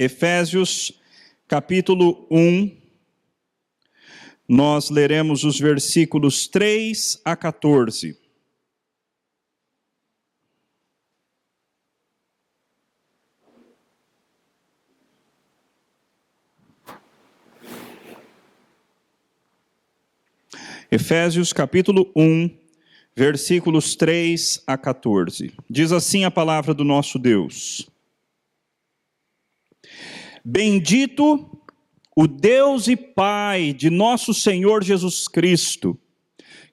Efésios, capítulo 1, nós leremos os versículos 3 a 14. Efésios, capítulo 1, versículos 3 a 14. Diz assim a palavra do nosso Deus: Bendito o Deus e Pai de nosso Senhor Jesus Cristo,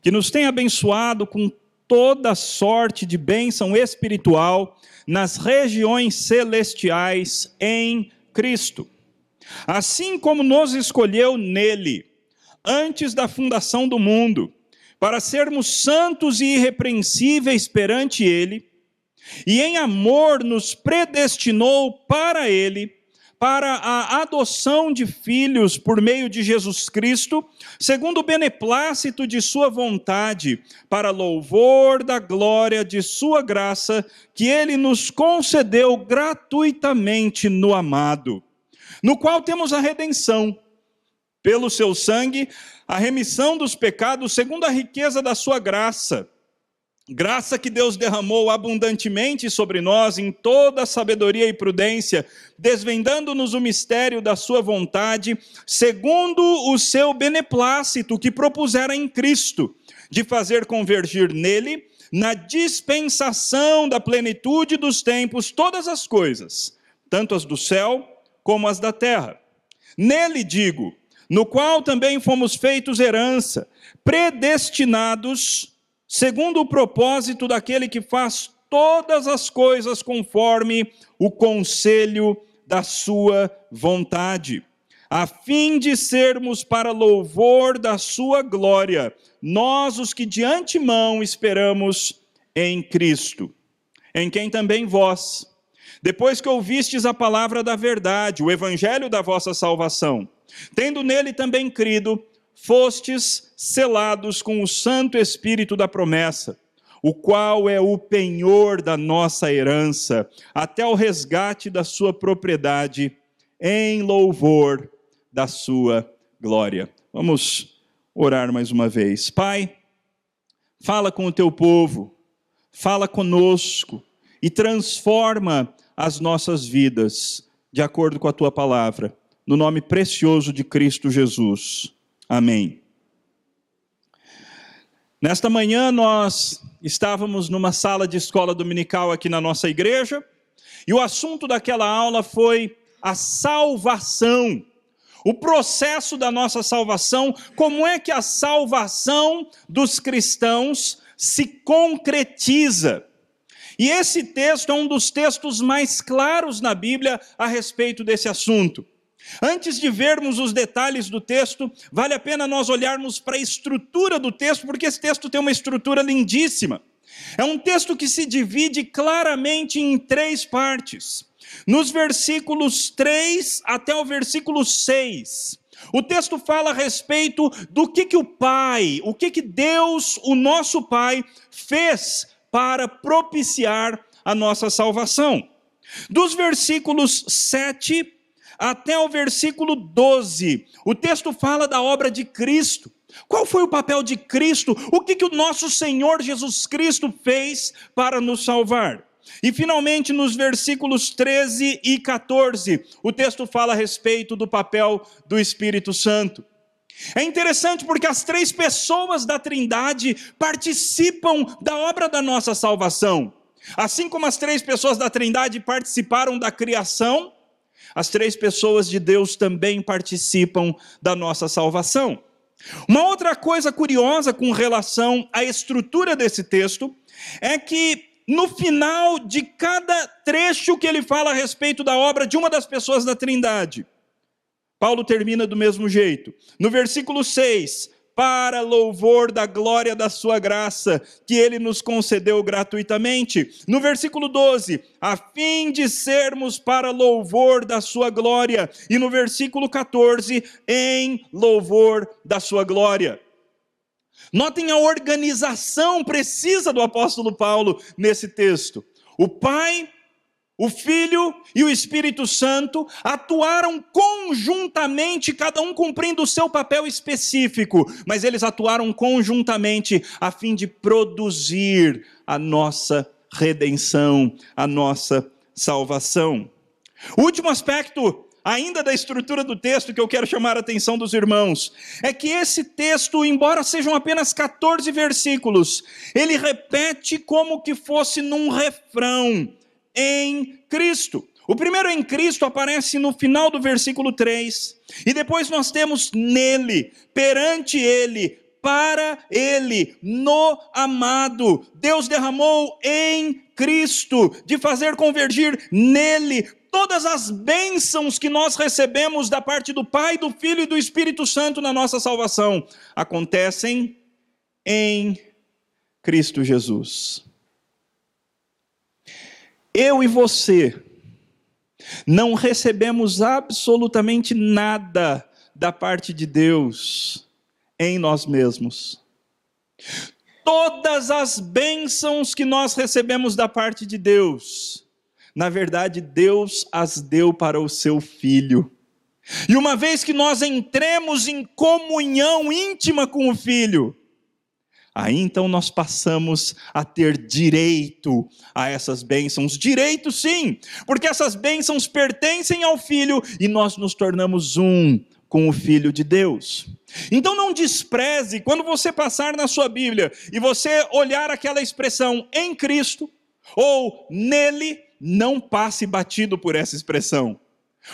que nos tem abençoado com toda sorte de bênção espiritual nas regiões celestiais em Cristo, assim como nos escolheu nele, antes da fundação do mundo, para sermos santos e irrepreensíveis perante ele, e em amor nos predestinou para ele, para a adoção de filhos por meio de Jesus Cristo, segundo o beneplácito de sua vontade, para louvor da glória de sua graça, que ele nos concedeu gratuitamente no amado, no qual temos a redenção, pelo seu sangue, a remissão dos pecados, segundo a riqueza da sua graça. Graça que Deus derramou abundantemente sobre nós em toda sabedoria e prudência, desvendando-nos o mistério da sua vontade, segundo o seu beneplácito que propusera em Cristo, de fazer convergir nele, na dispensação da plenitude dos tempos, todas as coisas, tanto as do céu como as da terra. Nele, digo, no qual também fomos feitos herança, predestinados, segundo o propósito daquele que faz todas as coisas conforme o conselho da sua vontade, a fim de sermos para louvor da sua glória, nós os que de antemão esperamos em Cristo, em quem também vós, depois que ouvistes a palavra da verdade, o evangelho da vossa salvação, tendo nele também crido, fostes selados com o Santo Espírito da promessa, o qual é o penhor da nossa herança, até o resgate da sua propriedade, em louvor da sua glória. Vamos orar mais uma vez. Pai, fala com o teu povo, fala conosco e transforma as nossas vidas de acordo com a tua palavra. No nome precioso de Cristo Jesus. Amém. Nesta manhã nós estávamos numa sala de escola dominical aqui na nossa igreja, e o assunto daquela aula foi a salvação. O processo da nossa salvação, como é que a salvação dos cristãos se concretiza. E esse texto é um dos textos mais claros na Bíblia a respeito desse assunto. Antes de vermos os detalhes do texto, vale a pena nós olharmos para a estrutura do texto, porque esse texto tem uma estrutura lindíssima. É um texto que se divide claramente em 3 partes. Nos versículos 3 até o versículo 6, o texto fala a respeito do que o Pai, o que Deus, o nosso Pai, fez para propiciar a nossa salvação. Dos versículos 7 até o versículo 12, o texto fala da obra de Cristo. Qual foi o papel de Cristo? O que o nosso Senhor Jesus Cristo fez para nos salvar? E finalmente nos versículos 13 e 14, o texto fala a respeito do papel do Espírito Santo. É interessante porque as 3 pessoas da Trindade participam da obra da nossa salvação. Assim como as 3 pessoas da Trindade participaram da criação, as 3 pessoas de Deus também participam da nossa salvação. Uma outra coisa curiosa com relação à estrutura desse texto é que no final de cada trecho que ele fala a respeito da obra de uma das pessoas da Trindade, Paulo termina do mesmo jeito. No versículo 6, para louvor da glória da sua graça, que ele nos concedeu gratuitamente. No versículo 12, a fim de sermos para louvor da sua glória. E no versículo 14, em louvor da sua glória. Notem a organização precisa do apóstolo Paulo nesse texto. O Pai, o Filho e o Espírito Santo atuaram conjuntamente, cada um cumprindo o seu papel específico, mas eles atuaram conjuntamente a fim de produzir a nossa redenção, a nossa salvação. O último aspecto, ainda da estrutura do texto, que eu quero chamar a atenção dos irmãos, é que esse texto, embora sejam apenas 14 versículos, ele repete como que fosse num refrão: em Cristo. O primeiro em Cristo aparece no final do versículo 3, e depois nós temos nele, perante ele, para ele, no amado. Deus derramou em Cristo, de fazer convergir nele todas as bênçãos que nós recebemos da parte do Pai, do Filho e do Espírito Santo na nossa salvação, acontecem em Cristo Jesus. Eu e você não recebemos absolutamente nada da parte de Deus em nós mesmos. Todas as bênçãos que nós recebemos da parte de Deus, na verdade, Deus as deu para o seu Filho. E uma vez que nós entremos em comunhão íntima com o Filho, aí então nós passamos a ter direito a essas bênçãos. Direito sim, porque essas bênçãos pertencem ao Filho e nós nos tornamos um com o Filho de Deus. Então não despreze, quando você passar na sua Bíblia e você olhar aquela expressão em Cristo ou nele, não passe batido por essa expressão.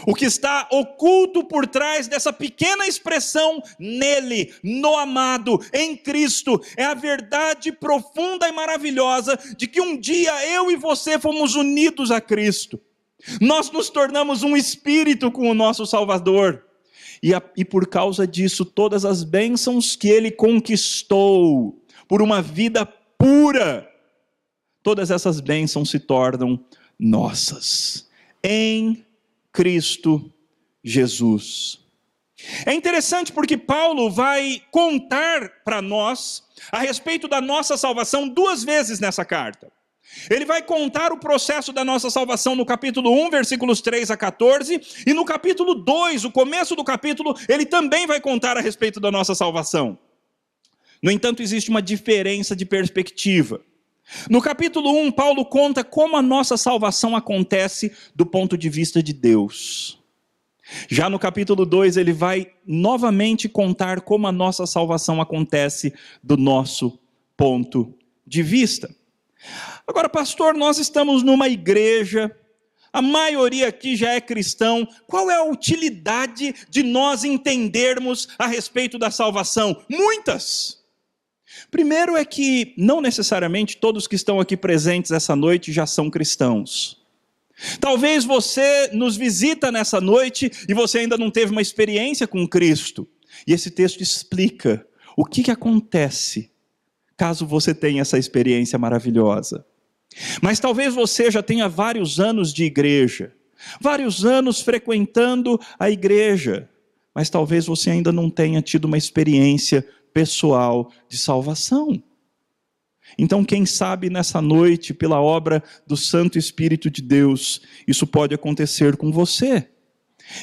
O que está oculto por trás dessa pequena expressão nele, no amado, em Cristo, é a verdade profunda e maravilhosa de que um dia eu e você fomos unidos a Cristo. Nós nos tornamos um espírito com o nosso Salvador. E por causa disso, todas as bênçãos que ele conquistou por uma vida pura, todas essas bênçãos se tornam nossas, em Cristo Jesus. É interessante porque Paulo vai contar para nós a respeito da nossa salvação 2 vezes nessa carta. Ele vai contar o processo da nossa salvação no capítulo 1, versículos 3 a 14, e no capítulo 2, o começo do capítulo, ele também vai contar a respeito da nossa salvação. No entanto, existe uma diferença de perspectiva. No capítulo 1, Paulo conta como a nossa salvação acontece do ponto de vista de Deus. Já no capítulo 2, ele vai novamente contar como a nossa salvação acontece do nosso ponto de vista. Agora, pastor, nós estamos numa igreja, a maioria aqui já é cristão, qual é a utilidade de nós entendermos a respeito da salvação? Muitas! Primeiro é que não necessariamente todos que estão aqui presentes essa noite já são cristãos. Talvez você nos visita nessa noite e você ainda não teve uma experiência com Cristo. E esse texto explica o que acontece caso você tenha essa experiência maravilhosa. Mas talvez você já tenha vários anos de igreja, vários anos frequentando a igreja, mas talvez você ainda não tenha tido uma experiência pessoal de salvação. Então, quem sabe nessa noite, pela obra do Santo Espírito de Deus, isso pode acontecer com você.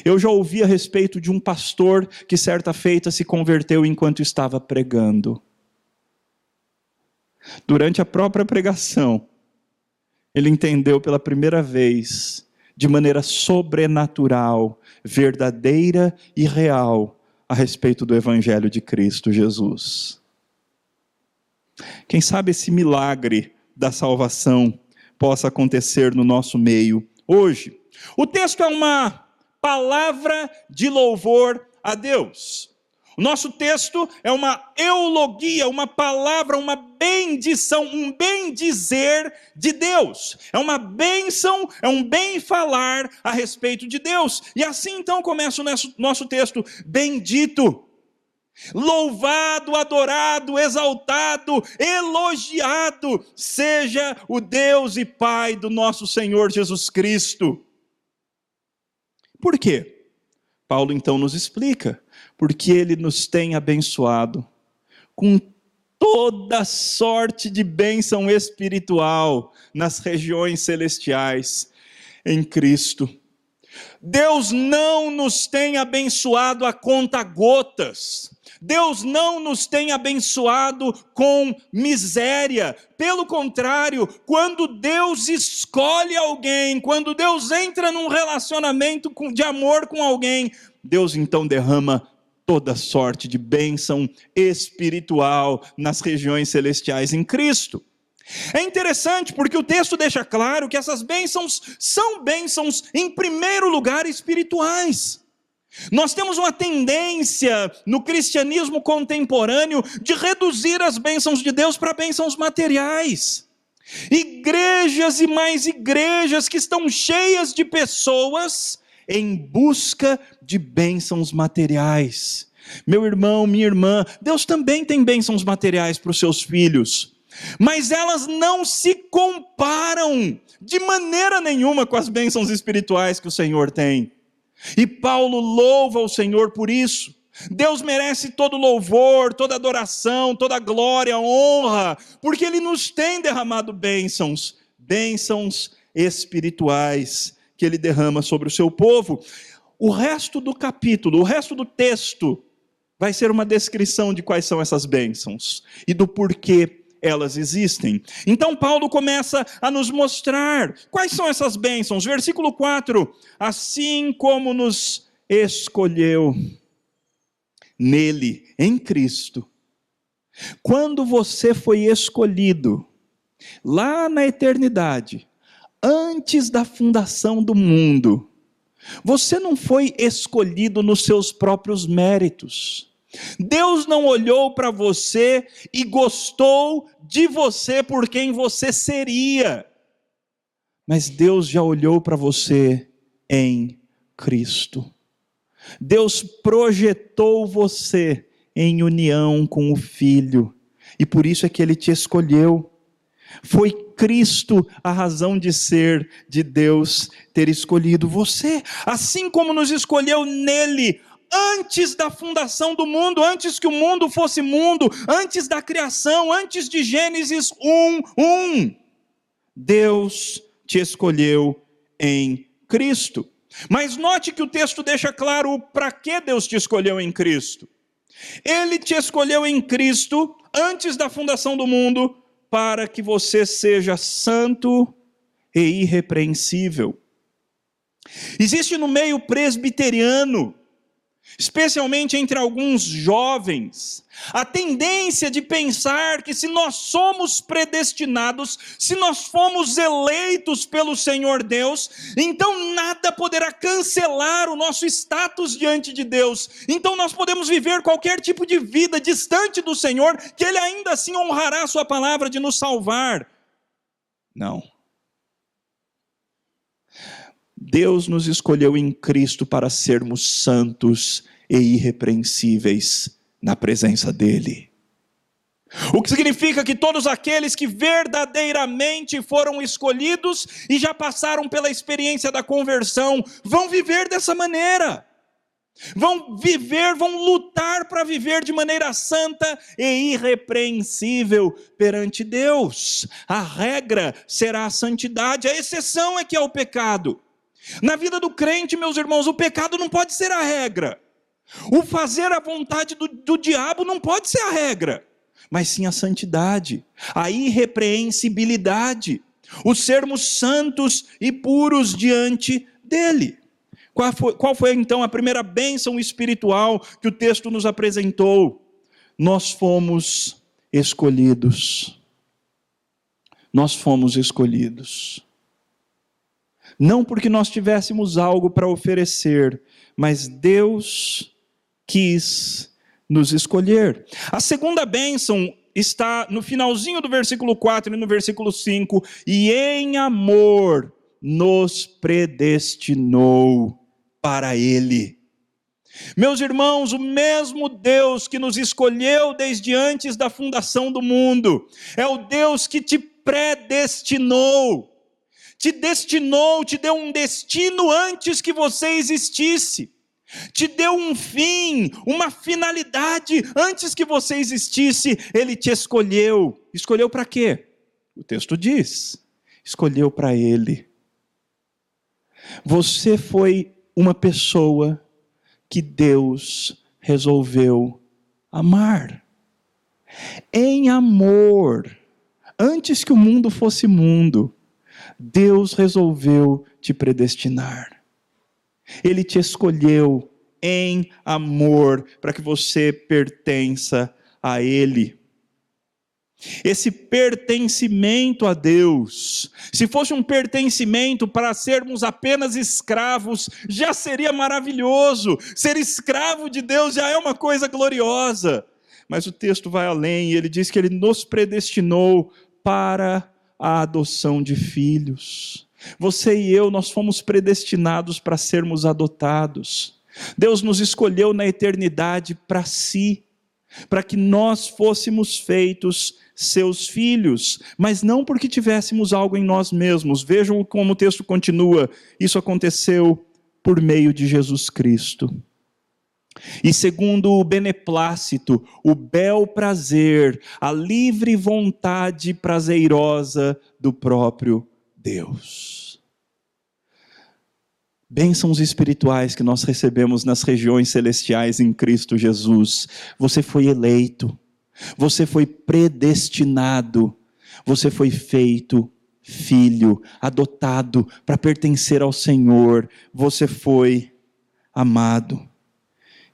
Eu já ouvi a respeito de um pastor que certa feita se converteu enquanto estava pregando. Durante a própria pregação, ele entendeu pela primeira vez, de maneira sobrenatural, verdadeira e real, a respeito do Evangelho de Cristo Jesus. Quem sabe esse milagre da salvação possa acontecer no nosso meio hoje. O texto é uma palavra de louvor a Deus. O nosso texto é uma eulogia, uma palavra, uma bendição, um bem-dizer de Deus. É uma bênção, é um bem-falar a respeito de Deus. E assim então começa o nosso texto: bendito, louvado, adorado, exaltado, elogiado seja o Deus e Pai do nosso Senhor Jesus Cristo. Por quê? Paulo então nos explica. Porque ele nos tem abençoado com toda sorte de bênção espiritual nas regiões celestiais. em Cristo. Deus não nos tem abençoado a conta-gotas. Deus não nos tem abençoado com miséria. Pelo contrário, quando Deus escolhe alguém, quando Deus entra num relacionamento de amor com alguém, Deus então derrama toda sorte de bênção espiritual nas regiões celestiais em Cristo. É interessante porque o texto deixa claro que essas bênçãos são bênçãos, em primeiro lugar, espirituais. Nós temos uma tendência no cristianismo contemporâneo de reduzir as bênçãos de Deus para bênçãos materiais. Igrejas e mais igrejas que estão cheias de pessoas em busca de bênçãos materiais. Meu irmão, minha irmã, Deus também tem bênçãos materiais para os seus filhos, mas elas não se comparam de maneira nenhuma com as bênçãos espirituais que o Senhor tem. E Paulo louva o Senhor por isso. Deus merece todo louvor, toda adoração, toda glória, honra, porque Ele nos tem derramado bênçãos espirituais que Ele derrama sobre o seu povo. O resto do capítulo, o resto do texto, vai ser uma descrição de quais são essas bênçãos e do porquê elas existem. Então Paulo começa a nos mostrar quais são essas bênçãos. Versículo 4, assim como nos escolheu nele, em Cristo. Quando você foi escolhido, lá na eternidade, antes da fundação do mundo, você não foi escolhido nos seus próprios méritos. Deus não olhou para você e gostou de você por quem você seria. Mas Deus já olhou para você em Cristo. Deus projetou você em união com o Filho. E por isso é que Ele te escolheu. Foi Cristo a razão de ser de Deus ter escolhido você. Assim como nos escolheu nele, antes da fundação do mundo, antes que o mundo fosse mundo, antes da criação, antes de Gênesis 1:1. Deus te escolheu em Cristo. Mas note que o texto deixa claro para que Deus te escolheu em Cristo. Ele te escolheu em Cristo antes da fundação do mundo para que você seja santo e irrepreensível. Existe no meio presbiteriano, especialmente entre alguns jovens, a tendência de pensar que se nós somos predestinados, se nós fomos eleitos pelo Senhor Deus, então nada poderá cancelar o nosso status diante de Deus. Então nós podemos viver qualquer tipo de vida distante do Senhor, que Ele ainda assim honrará a sua palavra de nos salvar. Não. Deus nos escolheu em Cristo para sermos santos e irrepreensíveis na presença dEle. O que significa que todos aqueles que verdadeiramente foram escolhidos e já passaram pela experiência da conversão, vão viver dessa maneira. Vão lutar para viver de maneira santa e irrepreensível perante Deus. A regra será a santidade, a exceção é que é o pecado. Na vida do crente, meus irmãos, o pecado não pode ser a regra. O fazer a vontade do diabo não pode ser a regra, mas sim a santidade, a irrepreensibilidade, o sermos santos e puros diante dele. Qual foi então a primeira bênção espiritual que o texto nos apresentou? Nós fomos escolhidos. Nós fomos escolhidos. Não porque nós tivéssemos algo para oferecer, mas Deus quis nos escolher. A segunda bênção está no finalzinho do versículo 4 e no versículo 5. E em amor nos predestinou para Ele. Meus irmãos, o mesmo Deus que nos escolheu desde antes da fundação do mundo, é o Deus que te predestinou. Te destinou, te deu um destino antes que você existisse. Te deu um fim, uma finalidade antes que você existisse. Ele te escolheu. Escolheu para quê? O texto diz, escolheu para Ele. Você foi uma pessoa que Deus resolveu amar. Em amor, antes que o mundo fosse mundo, Deus resolveu te predestinar. Ele te escolheu em amor para que você pertença a Ele. Esse pertencimento a Deus, se fosse um pertencimento para sermos apenas escravos, já seria maravilhoso. Ser escravo de Deus já é uma coisa gloriosa. Mas o texto vai além, e ele diz que ele nos predestinou para a adoção de filhos. Você e eu, nós fomos predestinados para sermos adotados. Deus nos escolheu na eternidade para si, para que nós fôssemos feitos seus filhos, mas não porque tivéssemos algo em nós mesmos. Vejam como o texto continua. Isso aconteceu por meio de Jesus Cristo. E segundo o beneplácito, o bel prazer, a livre vontade prazerosa do próprio Deus. Bênçãos espirituais que nós recebemos nas regiões celestiais em Cristo Jesus. Você foi eleito, você foi predestinado, você foi feito filho, adotado para pertencer ao Senhor, você foi amado.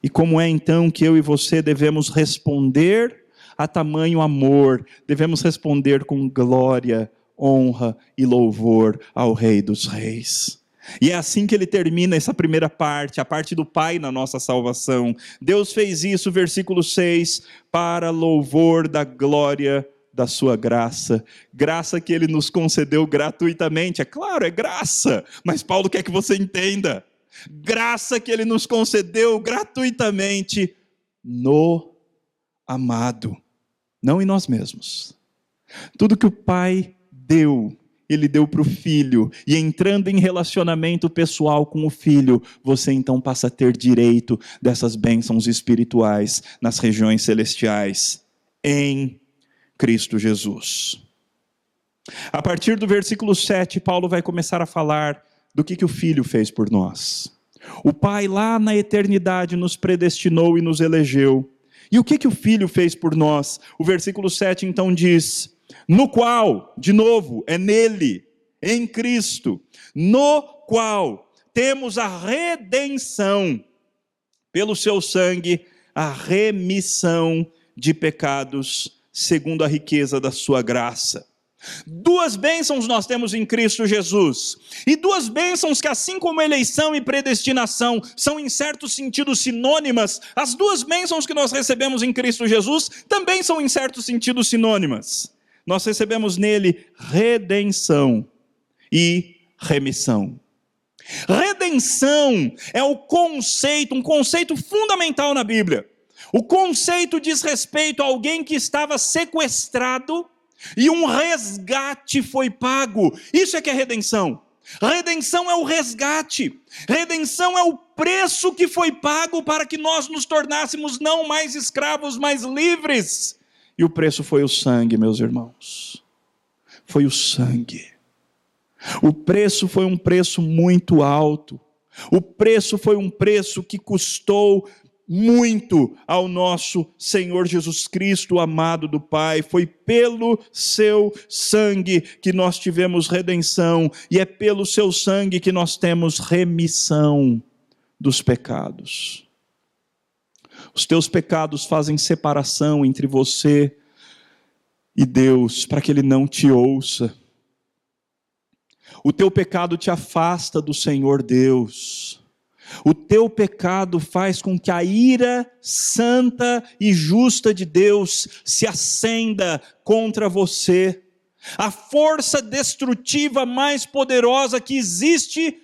E como é então que eu e você devemos responder a tamanho amor? Devemos responder com glória, honra e louvor ao Rei dos Reis. E é assim que ele termina essa primeira parte, a parte do Pai na nossa salvação. Deus fez isso, versículo 6, para louvor da glória da sua graça. Graça que ele nos concedeu gratuitamente. É claro, é graça, mas Paulo quer que você entenda. Graça que ele nos concedeu gratuitamente no amado, não em nós mesmos. Tudo que o Pai deu, Ele deu para o Filho, e entrando em relacionamento pessoal com o Filho, você então passa a ter direito dessas bênçãos espirituais nas regiões celestiais, em Cristo Jesus. A partir do versículo 7, Paulo vai começar a falar do que o Filho fez por nós. O Pai lá na eternidade nos predestinou e nos elegeu. E o que o Filho fez por nós? O versículo 7 então diz: no qual, de novo, é nele, em Cristo, no qual temos a redenção, pelo seu sangue, a remissão de pecados, segundo a riqueza da sua graça. Duas bênçãos nós temos em Cristo Jesus, e duas bênçãos que, assim como eleição e predestinação são em certo sentido sinônimas, as duas bênçãos que nós recebemos em Cristo Jesus também são em certo sentido sinônimas. Nós recebemos nele redenção e remissão. Redenção é o conceito, um conceito fundamental na Bíblia. O conceito diz respeito a alguém que estava sequestrado e um resgate foi pago. Isso é que é redenção. Redenção é o resgate. Redenção é o preço que foi pago para que nós nos tornássemos não mais escravos, mas livres. E o preço foi o sangue, meus irmãos. Foi o sangue. O preço foi um preço muito alto. O preço foi um preço que custou muito ao nosso Senhor Jesus Cristo, amado do Pai. Foi pelo seu sangue que nós tivemos redenção, e é pelo seu sangue que nós temos remissão dos pecados. Os teus pecados fazem separação entre você e Deus, para que Ele não te ouça. O teu pecado te afasta do Senhor Deus. O teu pecado faz com que a ira santa e justa de Deus se acenda contra você. A força destrutiva mais poderosa que existe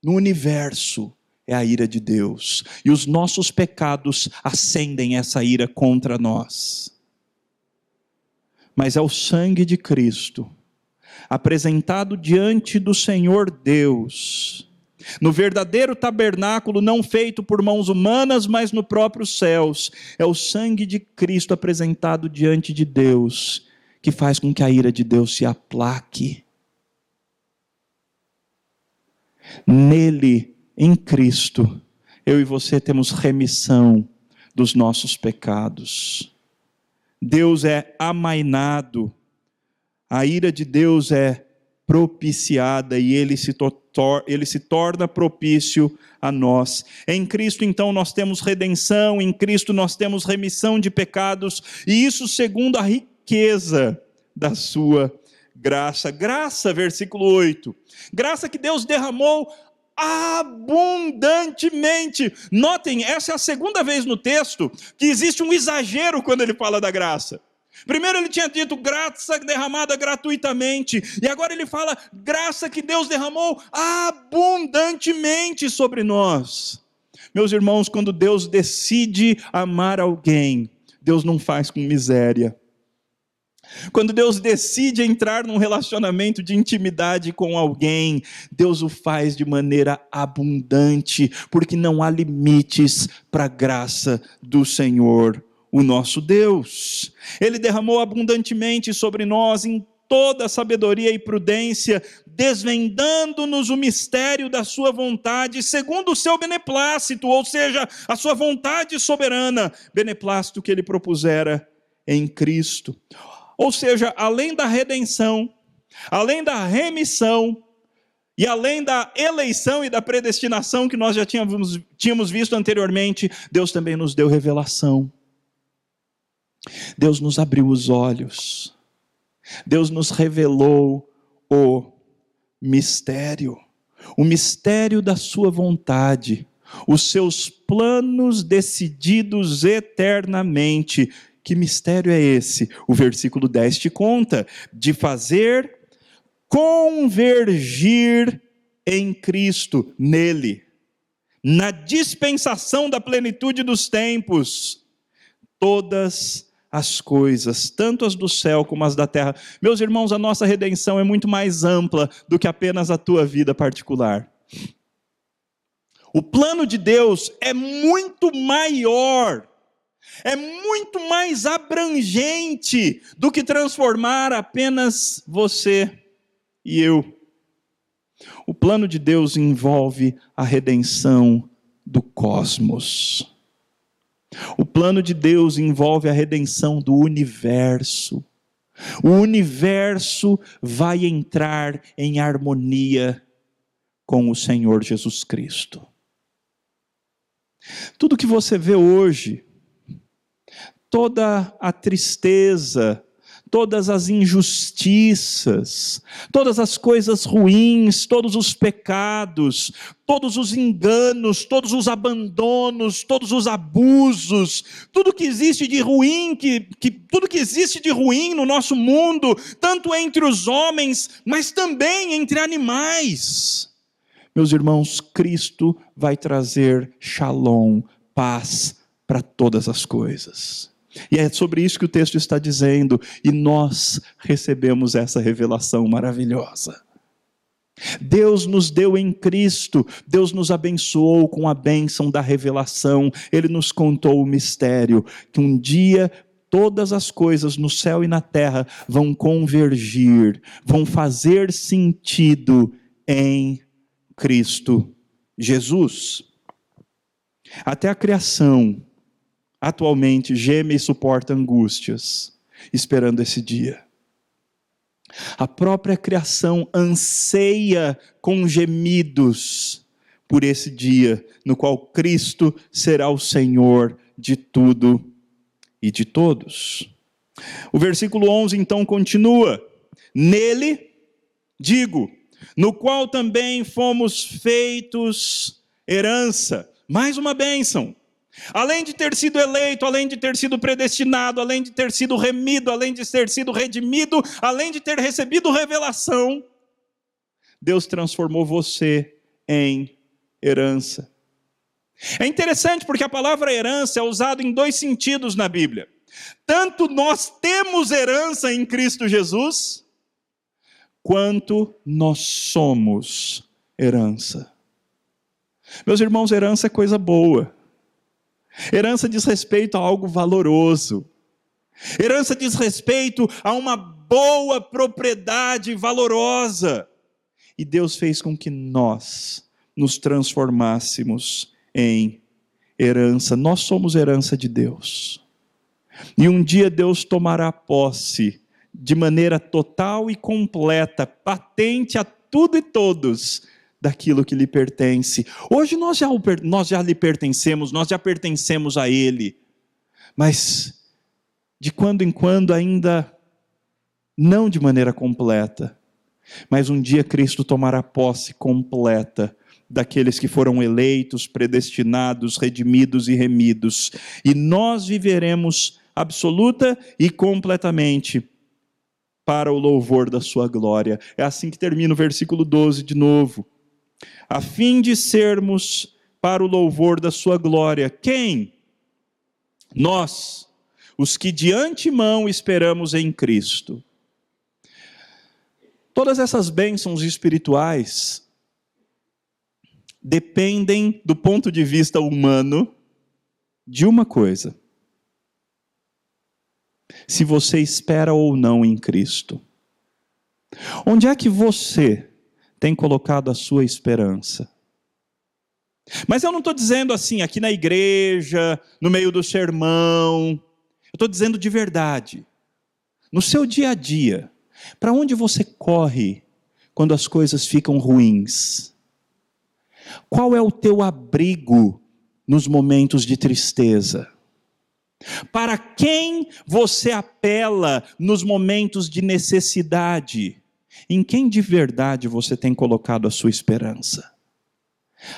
no universo é a ira de Deus. E os nossos pecados acendem essa ira contra nós. Mas é o sangue de Cristo, apresentado diante do Senhor Deus, no verdadeiro tabernáculo, não feito por mãos humanas, mas no próprio céus. É o sangue de Cristo apresentado diante de Deus, que faz com que a ira de Deus se aplaque. Nele, em Cristo, eu e você temos remissão dos nossos pecados. Deus é amainado, a ira de Deus é propiciada e ele se torna propício a nós. Em Cristo, então, nós temos redenção, em Cristo nós temos remissão de pecados, e isso segundo a riqueza da sua graça. Graça, versículo 8. Graça que Deus derramou abundantemente. Notem, essa é a segunda vez no texto que existe um exagero quando ele fala da graça. Primeiro ele tinha dito graça derramada gratuitamente, e agora ele fala graça que Deus derramou abundantemente sobre nós. Meus irmãos, quando Deus decide amar alguém, Deus não faz com miséria. Quando Deus decide entrar num relacionamento de intimidade com alguém, Deus o faz de maneira abundante, porque não há limites para a graça do Senhor, o nosso Deus. Ele derramou abundantemente sobre nós em toda sabedoria e prudência, desvendando-nos o mistério da sua vontade, segundo o seu beneplácito, ou seja, a sua vontade soberana, beneplácito que ele propusera em Cristo. Ou seja, além da redenção, além da remissão, e além da eleição e da predestinação que nós já tínhamos visto anteriormente, Deus também nos deu revelação. Deus nos abriu os olhos. Deus nos revelou o mistério da sua vontade, os seus planos decididos eternamente. Que mistério é esse? O versículo 10 te conta, de fazer convergir em Cristo, nele, na dispensação da plenitude dos tempos, todas as coisas, tanto as do céu como as da terra. Meus irmãos, a nossa redenção é muito mais ampla do que apenas a tua vida particular. O plano de Deus é muito maior, é muito mais abrangente do que transformar apenas você e eu. O plano de Deus envolve a redenção do cosmos. O plano de Deus envolve a redenção do universo. O universo vai entrar em harmonia com o Senhor Jesus Cristo. Tudo que você vê hoje, toda a tristeza, todas as injustiças, todas as coisas ruins, todos os pecados, todos os enganos, todos os abandonos, todos os abusos, tudo que existe de ruim, tudo que existe de ruim no nosso mundo, tanto entre os homens, mas também entre animais. Meus irmãos, Cristo vai trazer shalom, paz para todas as coisas. E é sobre isso que o texto está dizendo, e nós recebemos essa revelação maravilhosa. Deus nos deu em Cristo, Deus nos abençoou com a bênção da revelação, Ele nos contou o mistério, que um dia todas as coisas no céu e na terra vão convergir, vão fazer sentido em Cristo Jesus. Até a criação atualmente geme e suporta angústias, esperando esse dia. A própria criação anseia com gemidos por esse dia, no qual Cristo será o Senhor de tudo e de todos. O versículo 11 então continua, nele, digo, no qual também fomos feitos herança, mais uma bênção. Além de ter sido eleito, além de ter sido predestinado, além de ter sido remido, além de ter sido redimido, além de ter recebido revelação, Deus transformou você em herança. É interessante porque a palavra herança é usada em dois sentidos na Bíblia. Tanto nós temos herança em Cristo Jesus, quanto nós somos herança. Meus irmãos, herança é coisa boa. Herança diz respeito a algo valoroso. Herança diz respeito a uma boa propriedade valorosa. E Deus fez com que nós nos transformássemos em herança. Nós somos herança de Deus. E um dia Deus tomará posse de maneira total e completa, patente a tudo e todos, daquilo que lhe pertence. Hoje nós já lhe pertencemos, nós já pertencemos a Ele. Mas de quando em quando ainda não de maneira completa. Mas um dia Cristo tomará posse completa daqueles que foram eleitos, predestinados, redimidos e remidos. E nós viveremos absoluta e completamente para o louvor da sua glória. É assim que termina o versículo 12 de novo. A fim de sermos para o louvor da sua glória. Quem? Nós, os que de antemão esperamos em Cristo. Todas essas bênçãos espirituais dependem, do ponto de vista humano, de uma coisa: se você espera ou não em Cristo. Onde é que você tem colocado a sua esperança? Mas eu não estou dizendo assim, aqui na igreja, no meio do sermão. Eu estou dizendo de verdade. No seu dia a dia, para onde você corre quando as coisas ficam ruins? Qual é o teu abrigo nos momentos de tristeza? Para quem você apela nos momentos de necessidade? Em quem de verdade você tem colocado a sua esperança?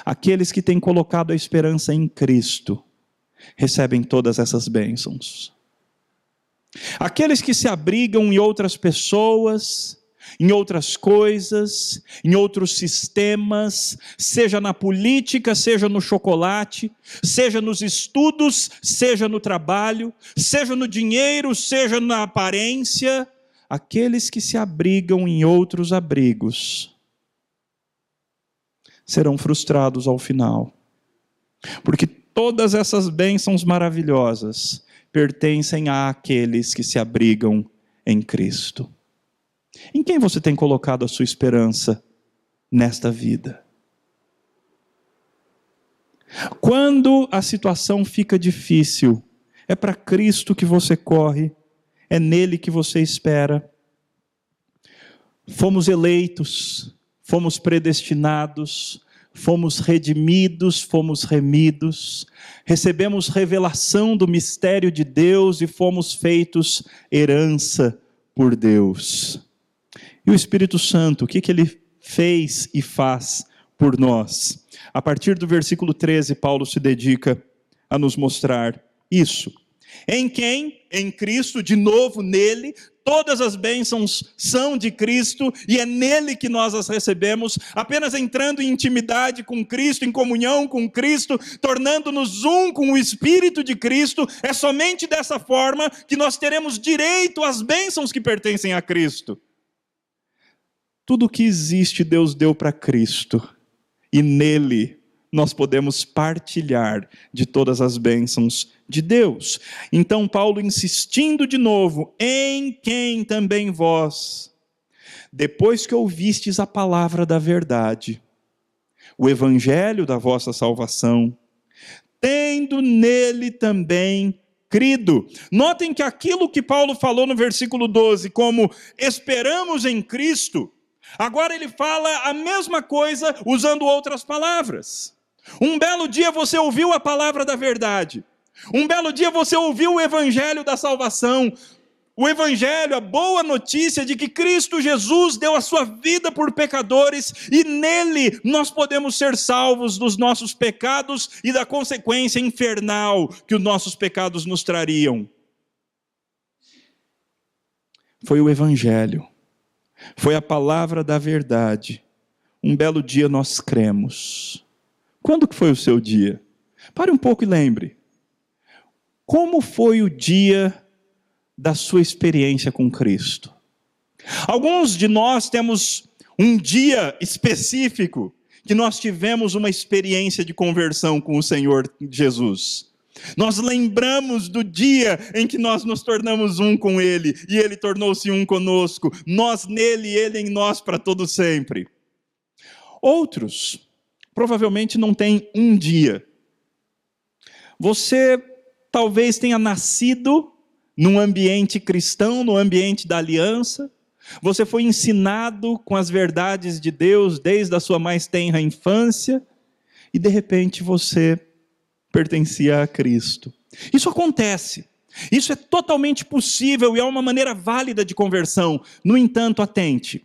Aqueles que têm colocado a esperança em Cristo recebem todas essas bênçãos. Aqueles que se abrigam em outras pessoas, em outras coisas, em outros sistemas, seja na política, seja no chocolate, seja nos estudos, seja no trabalho, seja no dinheiro, seja na aparência, aqueles que se abrigam em outros abrigos serão frustrados ao final, porque todas essas bênçãos maravilhosas pertencem àqueles que se abrigam em Cristo. Em quem você tem colocado a sua esperança nesta vida? Quando a situação fica difícil, é para Cristo que você corre, é nele que você espera. Fomos eleitos, fomos predestinados, fomos redimidos, fomos remidos, recebemos revelação do mistério de Deus e fomos feitos herança por Deus. E o Espírito Santo, o que ele fez e faz por nós? A partir do versículo 13, Paulo se dedica a nos mostrar isso. Em quem? Em Cristo, de novo nele, todas as bênçãos são de Cristo e é nele que nós as recebemos, apenas entrando em intimidade com Cristo, em comunhão com Cristo, tornando-nos um com o Espírito de Cristo. É somente dessa forma que nós teremos direito às bênçãos que pertencem a Cristo. Tudo o que existe Deus deu para Cristo e nele nós podemos partilhar de todas as bênçãos de Deus. Então Paulo insistindo de novo, em quem também vós, depois que ouvistes a palavra da verdade, o evangelho da vossa salvação, tendo nele também crido. Notem que aquilo que Paulo falou no versículo 12, como esperamos em Cristo, agora ele fala a mesma coisa usando outras palavras. Um belo dia você ouviu a palavra da verdade. Um belo dia você ouviu o evangelho da salvação. O evangelho, a boa notícia de que Cristo Jesus deu a sua vida por pecadores e nele nós podemos ser salvos dos nossos pecados e da consequência infernal que os nossos pecados nos trariam. Foi o evangelho. Foi a palavra da verdade. Um belo dia nós cremos. Quando que foi o seu dia? Pare um pouco e lembre. Como foi o dia da sua experiência com Cristo? Alguns de nós temos um dia específico que nós tivemos uma experiência de conversão com o Senhor Jesus. Nós lembramos do dia em que nós nos tornamos um com Ele, e Ele tornou-se um conosco, nós nele e Ele em nós para todo sempre. Outros, provavelmente não têm um dia. Você talvez tenha nascido num ambiente cristão, no ambiente da aliança. Você foi ensinado com as verdades de Deus desde a sua mais tenra infância. E de repente você pertencia a Cristo. Isso acontece. Isso é totalmente possível e é uma maneira válida de conversão. No entanto, atente.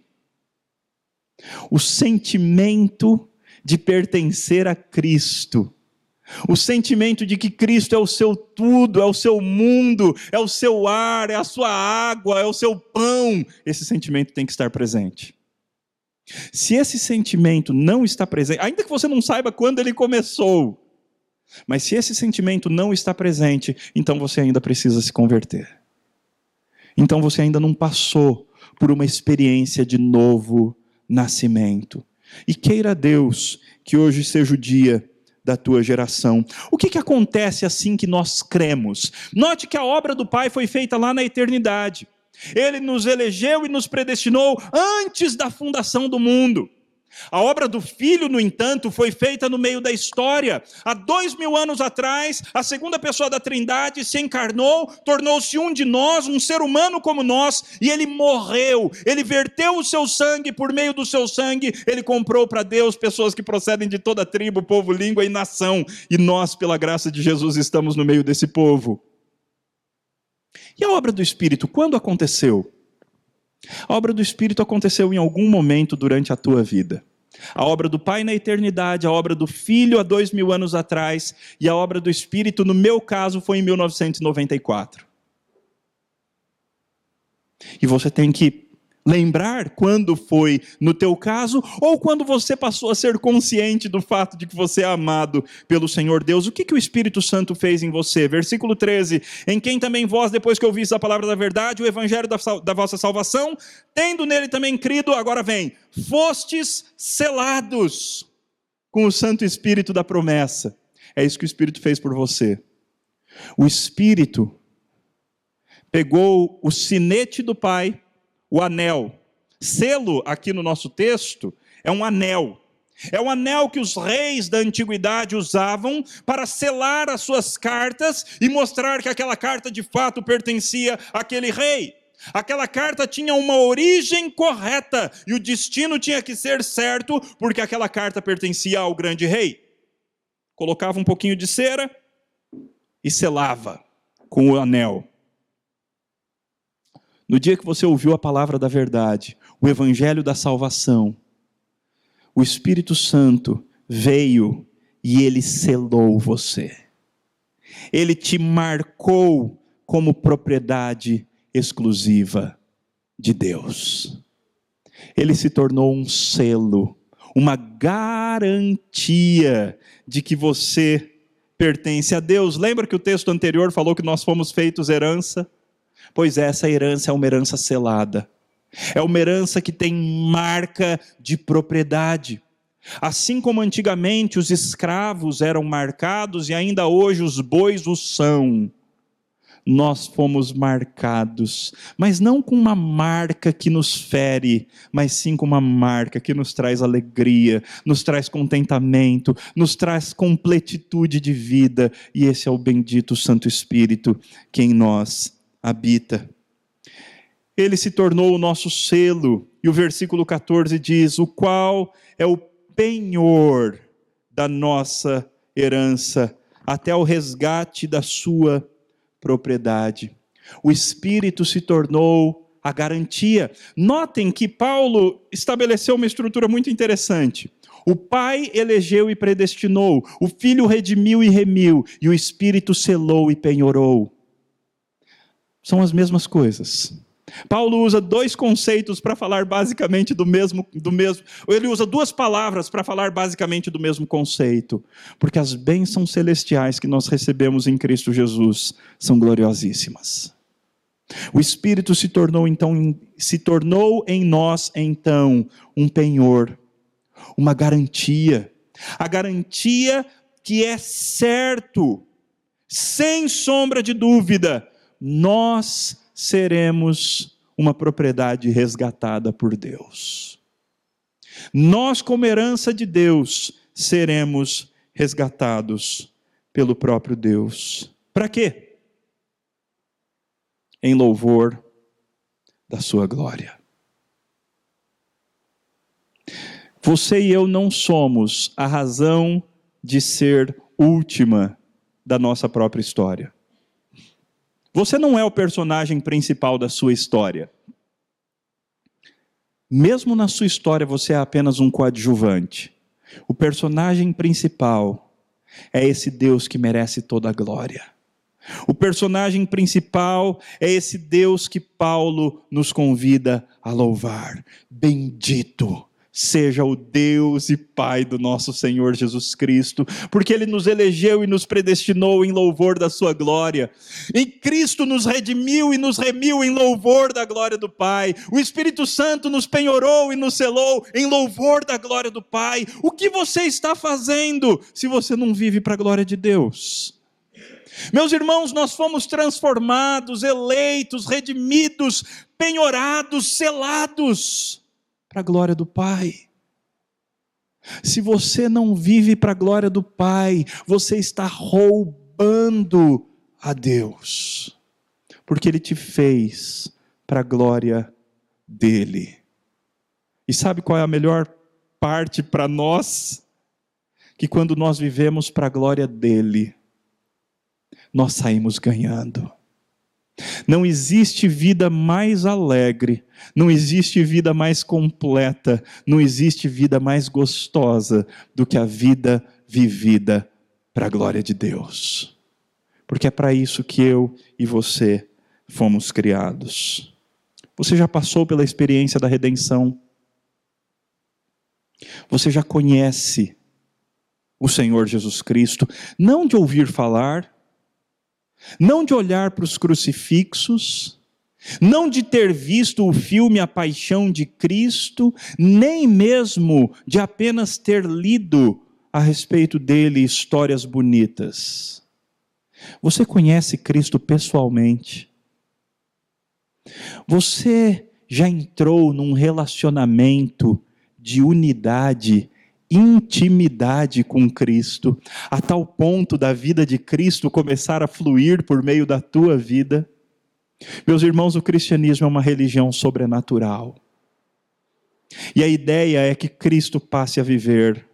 O sentimento de pertencer a Cristo, o sentimento de que Cristo é o seu tudo, é o seu mundo, é o seu ar, é a sua água, é o seu pão, esse sentimento tem que estar presente. Se esse sentimento não está presente, ainda que você não saiba quando ele começou, mas se esse sentimento não está presente, então você ainda precisa se converter. Então você ainda não passou por uma experiência de novo nascimento. E queira Deus que hoje seja o dia da tua geração. O que acontece assim que nós cremos? Note que a obra do Pai foi feita lá na eternidade. Ele nos elegeu e nos predestinou antes da fundação do mundo. A obra do Filho, no entanto, foi feita no meio da história. Há 2000 anos atrás, a segunda pessoa da Trindade se encarnou, tornou-se um de nós, um ser humano como nós, e ele morreu. Ele verteu o seu sangue, por meio do seu sangue, ele comprou para Deus pessoas que procedem de toda tribo, povo, língua e nação. E nós, pela graça de Jesus, estamos no meio desse povo. E a obra do Espírito, quando aconteceu? A obra do Espírito aconteceu em algum momento durante a tua vida. A obra do Pai na eternidade, a obra do Filho há 2000 anos atrás, e a obra do Espírito, no meu caso, foi em 1994. E você tem que lembrar quando foi no teu caso, ou quando você passou a ser consciente do fato de que você é amado pelo Senhor Deus. O que o Espírito Santo fez em você? Versículo 13, em quem também vós, depois que ouvistes a palavra da verdade, o evangelho da vossa salvação, tendo nele também crido, agora vem, fostes selados com o Santo Espírito da promessa. É isso que o Espírito fez por você. O Espírito pegou o sinete do Pai, o anel. Selo, aqui no nosso texto, é um anel. É um anel que os reis da antiguidade usavam para selar as suas cartas e mostrar que aquela carta de fato pertencia àquele rei. Aquela carta tinha uma origem correta e o destino tinha que ser certo, porque aquela carta pertencia ao grande rei. Colocava um pouquinho de cera e selava com o anel. No dia que você ouviu a palavra da verdade, o evangelho da salvação, o Espírito Santo veio e ele selou você. Ele te marcou como propriedade exclusiva de Deus. Ele se tornou um selo, uma garantia de que você pertence a Deus. Lembra que o texto anterior falou que nós fomos feitos herança? Pois essa herança é uma herança selada. É uma herança que tem marca de propriedade. Assim como antigamente os escravos eram marcados e ainda hoje os bois o são, nós fomos marcados, mas não com uma marca que nos fere, mas sim com uma marca que nos traz alegria, nos traz contentamento, nos traz completitude de vida, e esse é o bendito Santo Espírito que em nós habita. Ele se tornou o nosso selo, e o versículo 14 diz, o qual é o penhor da nossa herança, até o resgate da sua propriedade. O Espírito se tornou a garantia. Notem que Paulo estabeleceu uma estrutura muito interessante. O Pai elegeu e predestinou, o Filho redimiu e remiu, e o Espírito selou e penhorou. São as mesmas coisas. Paulo usa dois conceitos para falar basicamente do mesmo. Ele usa duas palavras para falar basicamente do mesmo conceito. Porque as bênçãos celestiais que nós recebemos em Cristo Jesus são gloriosíssimas. O Espírito se tornou em nós, então, um penhor, uma garantia. A garantia que é certo, sem sombra de dúvida, nós seremos uma propriedade resgatada por Deus. Nós, como herança de Deus, seremos resgatados pelo próprio Deus. Para quê? Em louvor da sua glória. Você e eu não somos a razão de ser última da nossa própria história. Você não é o personagem principal da sua história. Mesmo na sua história, você é apenas um coadjuvante. O personagem principal é esse Deus que merece toda a glória. O personagem principal é esse Deus que Paulo nos convida a louvar. Bendito seja o Deus e Pai do nosso Senhor Jesus Cristo, porque Ele nos elegeu e nos predestinou em louvor da sua glória. Em Cristo nos redimiu e nos remiu em louvor da glória do Pai. O Espírito Santo nos penhorou e nos selou em louvor da glória do Pai. O que você está fazendo se você não vive para a glória de Deus? Meus irmãos, nós fomos transformados, eleitos, redimidos, penhorados, selados para a glória do Pai. Se você não vive para a glória do Pai, você está roubando a Deus, porque Ele te fez para a glória dEle. E sabe qual é a melhor parte para nós? Que quando nós vivemos para a glória dEle, nós saímos ganhando. Não existe vida mais alegre, não existe vida mais completa, não existe vida mais gostosa do que a vida vivida para a glória de Deus. Porque é para isso que eu e você fomos criados. Você já passou pela experiência da redenção? Você já conhece o Senhor Jesus Cristo, não de ouvir falar, não de olhar para os crucifixos, não de ter visto o filme A Paixão de Cristo, nem mesmo de apenas ter lido a respeito dele histórias bonitas. Você conhece Cristo pessoalmente? Você já entrou num relacionamento de unidade, intimidade com Cristo, a tal ponto da vida de Cristo começar a fluir por meio da tua vida? Meus irmãos, o cristianismo é uma religião sobrenatural. E a ideia é que Cristo passe a viver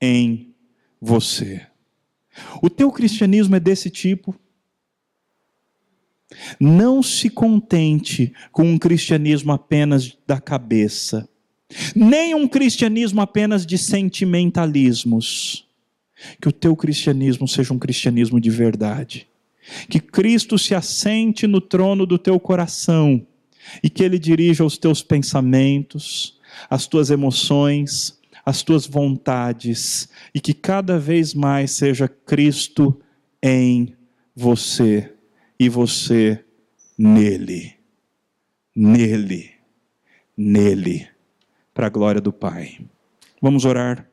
em você. O teu cristianismo é desse tipo? Não se contente com um cristianismo apenas da cabeça, nem um cristianismo apenas de sentimentalismos. Que o teu cristianismo seja um cristianismo de verdade. Que Cristo se assente no trono do teu coração e que Ele dirija os teus pensamentos, as tuas emoções, as tuas vontades, e que cada vez mais seja Cristo em você e você nele, para a glória do Pai. Vamos orar.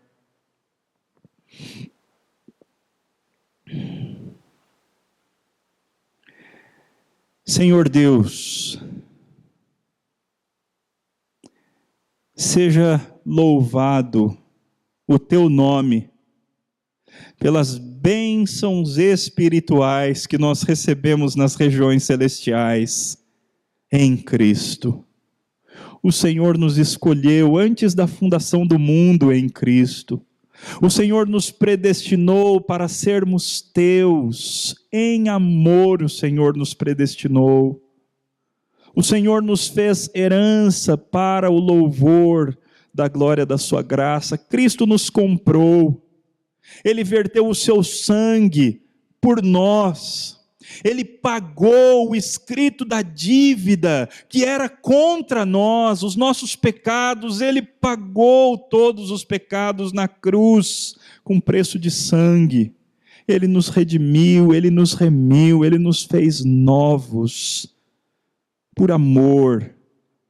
Senhor Deus, seja louvado o teu nome pelas bênçãos espirituais que nós recebemos nas regiões celestiais em Cristo. O Senhor nos escolheu antes da fundação do mundo em Cristo. O Senhor nos predestinou para sermos teus. Em amor o Senhor nos predestinou. O Senhor nos fez herança para o louvor da glória da sua graça. Cristo nos comprou. Ele verteu o seu sangue por nós. Ele pagou o escrito da dívida que era contra nós, os nossos pecados. Ele pagou todos os pecados na cruz com preço de sangue. Ele nos redimiu, Ele nos remiu, Ele nos fez novos por amor,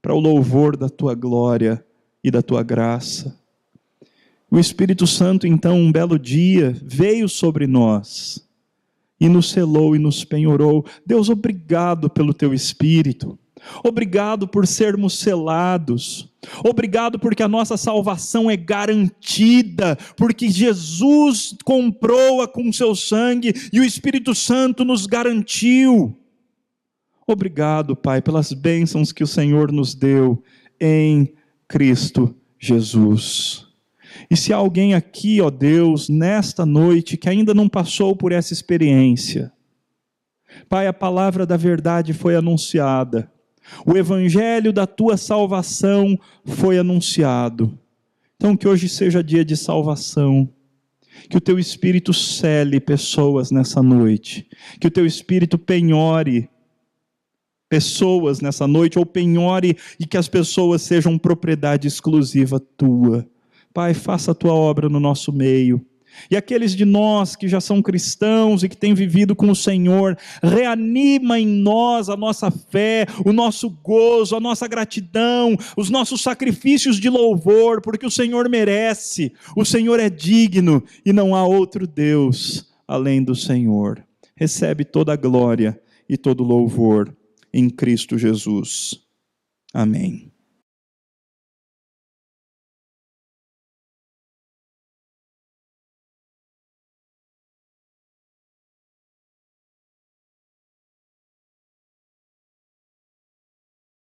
para o louvor da tua glória e da tua graça. O Espírito Santo, então, um belo dia, veio sobre nós e nos selou e nos penhorou. Deus, obrigado pelo teu Espírito. Obrigado por sermos selados. Obrigado porque a nossa salvação é garantida, porque Jesus comprou-a com seu sangue e o Espírito Santo nos garantiu. Obrigado, Pai, pelas bênçãos que o Senhor nos deu em Cristo Jesus. E se há alguém aqui, ó Deus, nesta noite, que ainda não passou por essa experiência, Pai, a palavra da verdade foi anunciada, o evangelho da tua salvação foi anunciado. Então que hoje seja dia de salvação, que o teu Espírito cele pessoas nessa noite, que o teu Espírito penhore pessoas nessa noite, ou penhore e que as pessoas sejam propriedade exclusiva tua. Pai, faça a tua obra no nosso meio. E aqueles de nós que já são cristãos e que têm vivido com o Senhor, reanima em nós a nossa fé, o nosso gozo, a nossa gratidão, os nossos sacrifícios de louvor, porque o Senhor merece, o Senhor é digno e não há outro Deus além do Senhor. Recebe toda a glória e todo o louvor em Cristo Jesus. Amém.